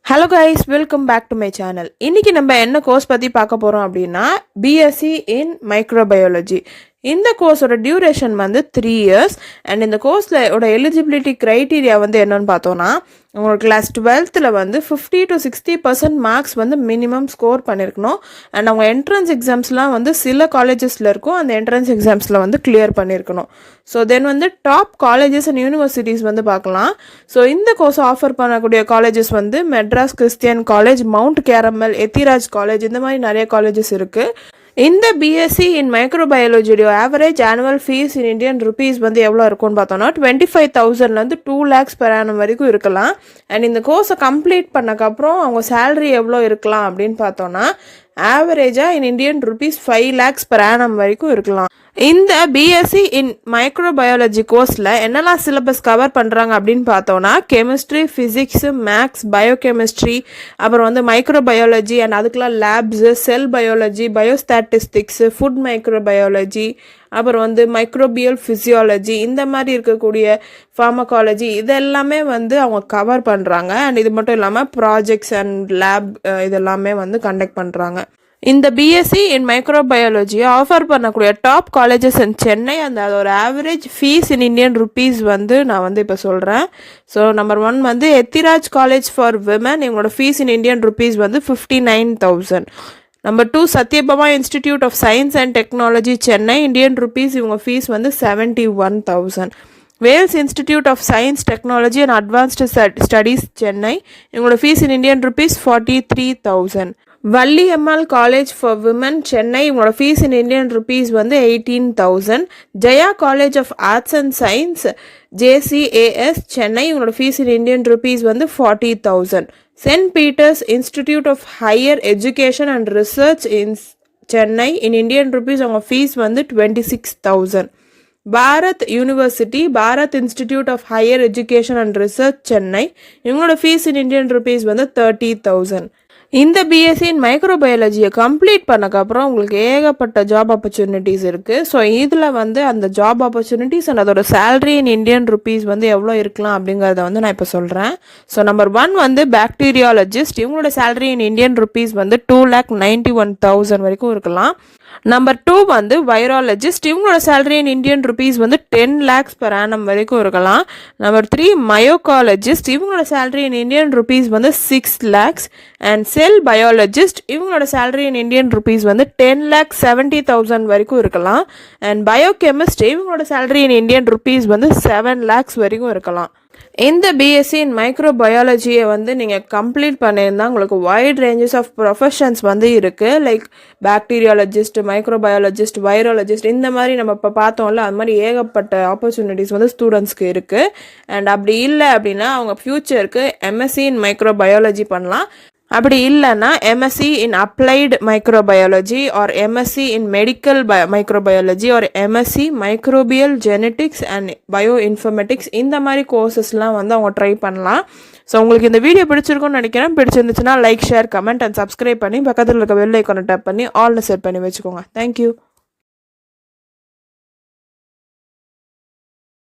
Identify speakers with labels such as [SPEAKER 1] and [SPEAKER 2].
[SPEAKER 1] Hello guys, welcome back to my channel. இன்னைக்கு நம்ம என்ன கோர்ஸ் பற்றி பார்க்க போகிறோம் அப்படின்னா பிஎஸ்சி இன் மைக்ரோபயாலஜி. இந்த கோர்ஸோட டியூரேஷன் வந்து 3 years அண்ட் இந்த கோர்ஸோட எலிஜிபிலிட்டி க்ரைட்டீரியா வந்து என்னன்னு பார்த்தோன்னா, உங்களுக்கு கிளாஸ் 12th வந்து 50 to 60% மார்க்ஸ் வந்து மினிமம் ஸ்கோர் பண்ணியிருக்கணும். அண்ட் அவங்க என்ட்ரன்ஸ் எக்ஸாம்ஸ்லாம் வந்து சில காலேஜஸில் இருக்கும், அந்த என்ட்ரன்ஸ் எக்ஸாம்ஸில் வந்து கிளியர் பண்ணியிருக்கணும். ஸோ தென் வந்து டாப் காலேஜஸ் அண்ட் யூனிவர்சிட்டிஸ் வந்து பார்க்கலாம். ஸோ இந்த கோர்ஸ் ஆஃபர் பண்ணக்கூடிய காலேஜஸ் வந்து Madras Christian college, mount Carmel, Ethiraj college, இந்த மாதிரி நிறைய காலேஜஸ் இருக்குது. இந்த பிஎஸ்சி இன் மைக்ரோபயாலஜியோட average annual fees in Indian rupees வந்து எவ்வளோ இருக்கும்னு பார்த்தோன்னா 25,000 2 lakhs per annum வரைக்கும் இருக்கலாம். அண்ட் இந்த கோர்ஸை கம்ப்ளீட் பண்ணக்கப்புறம் அவங்க சேலரி எவ்வளோ இருக்கலாம் அப்படின்னு பார்த்தோன்னா ஆவரேஜாக இன் Indian rupees 5 lakhs per annum வரைக்கும் இருக்கலாம். இந்த பிஎஸ்சி இன் மைக்ரோபயாலஜி கோர்ஸில் என்னெல்லாம் சிலபஸ் கவர் பண்ணுறாங்க அப்படின்னு பார்த்தோன்னா கெமிஸ்ட்ரி, ஃபிசிக்ஸு, மேக்ஸ், பயோகெமிஸ்ட்ரி, அப்புறம் வந்து மைக்ரோபயாலஜி அண்ட் அதுக்கெலாம் labs, cell biology, biostatistics, food microbiology, அப்புறம் வந்து மைக்ரோபியல் ஃபிசியாலஜி, இந்த மாதிரி இருக்கக்கூடிய ஃபார்மகாலஜி, இதெல்லாமே வந்து அவங்க கவர் பண்ணுறாங்க. அண்ட் இது மட்டும் இல்லாமல் ப்ராஜெக்ட்ஸ் அண்ட் லேப் இதெல்லாமே வந்து கண்டக்ட் பண்ணுறாங்க. இந்த பிஎஸ்சி இன் மைக்ரோபயாலஜியை ஆஃபர் பண்ணக்கூடிய டாப் காலேஜஸ் இன் சென்னை, அந்த அதோட average fees in Indian rupees வந்து நான் வந்து இப்போ சொல்கிறேன். ஸோ நம்பர் 1 வந்து எத்திராஜ் காலேஜ் ஃபார் விமன், இவங்களோட ஃபீஸ் இன் இந்தியன் ருபீஸ் வந்து 59,000. Number 2 Sathyabama institute of science and technology Chennai, Indian rupees இவங்க ஃபீஸ் வந்து 71,000. Vels institute of science technology and advanced studies Chennai, இவங்களோட fees in Indian rupees 43,000. Valli Ammal college for women Chennai, இவங்களோட fees in Indian rupees வந்து 18,000. Jaya college of arts and science JCAS Chennai, இவங்களோட fees in Indian rupees வந்து 40,000. Saint Peter's institute of higher education and research in Chennai, in Indian rupees அவங்க fees வந்து 26,000. Bharath university, Bharath institute of higher education and research Chennai, இவங்களோட fees in Indian rupees வந்து 30,000. இந்த BSc in மைக்ரோபயாலஜியை complete பண்ணக்கப்புறம் உங்களுக்கு ஏகப்பட்ட job opportunities இருக்குது. So இதில் வந்து அந்த ஜாப் ஆப்பர்ச்சுனிட்டிஸ் அண்ட் அதோட சேலரி இன் இந்தியன் ருபீஸ் வந்து எவ்வளோ இருக்கலாம் அப்படிங்கிறத வந்து நான் இப்போ சொல்கிறேன். ஸோ நம்பர் 1 வந்து பாக்டீரியாலஜிஸ்ட், இவங்களோட சேலரி இன் இந்தியன் ருபீஸ் வந்து 2,91,000 வரைக்கும் இருக்கலாம். நம்பர் 2 வந்து வைராலஜிஸ்ட், இவங்களோட சேலரி இன் இந்தியன் ருபீஸ் வந்து 10 lakhs per annum வரைக்கும் இருக்கலாம். நம்பர் 3 மயோகாலஜிஸ்ட், இவங்களோட சேலரி இன் இந்தியன் ருபீஸ் வந்து 6 lakhs. அண்ட் செல் பயாலஜிஸ்ட், இவங்களோட சேலரி இன் இந்தியன் ருபீஸ் வந்து 10,70,000 வரைக்கும் இருக்கலாம். அண்ட் பயோகெமிஸ்ட், இவங்களோட சேலரி இன் இந்தியன் ருபீஸ் வந்து 7 lakhs வரைக்கும் இருக்கலாம். இந்த பிஎஸ்சி இன் மைக்ரோபயாலஜியை வந்து நீங்கள் கம்ப்ளீட் பண்ணியிருந்தால் உங்களுக்கு வைட் ரேஞ்சஸ் ஆஃப் ப்ரொஃபஷன்ஸ் வந்து இருக்குது. லைக் பாக்டீரியாலஜிஸ்ட், மைக்ரோபயாலஜிஸ்ட், வைராலஜிஸ்ட், இந்த மாதிரி நம்ம இப்போ பார்த்தோம்ல, அது மாதிரி ஏகப்பட்ட ஆப்பர்ச்சுனிட்டிஸ் வந்து ஸ்டூடெண்ட்ஸ்க்கு இருக்குது. அண்ட் அப்படி இல்லை அப்படின்னா அவங்க ஃப்யூச்சருக்கு எம்எஸ்சி இன் மைக்ரோபயாலஜி பண்ணலாம். அப்படி இல்லைன்னா MSc in applied microbiology R MSc in medical microbiology R MSc microbial genetics and bio informatics, இந்த மாதிரி கோர்சஸ்லாம் வந்து அவங்க ட்ரை பண்ணலாம். ஸோ உங்களுக்கு இந்த வீடியோ பிடிச்சிருக்கும்னு நினைக்கிறேன். பிடிச்சிருந்துச்சுன்னா like, share, comment and subscribe பண்ணி பக்கத்தில் இருக்க பெல் ஐக்கானை டேப் பண்ணி ஆல்னு செட் பண்ணி வச்சுக்கோங்க. தேங்க்யூ.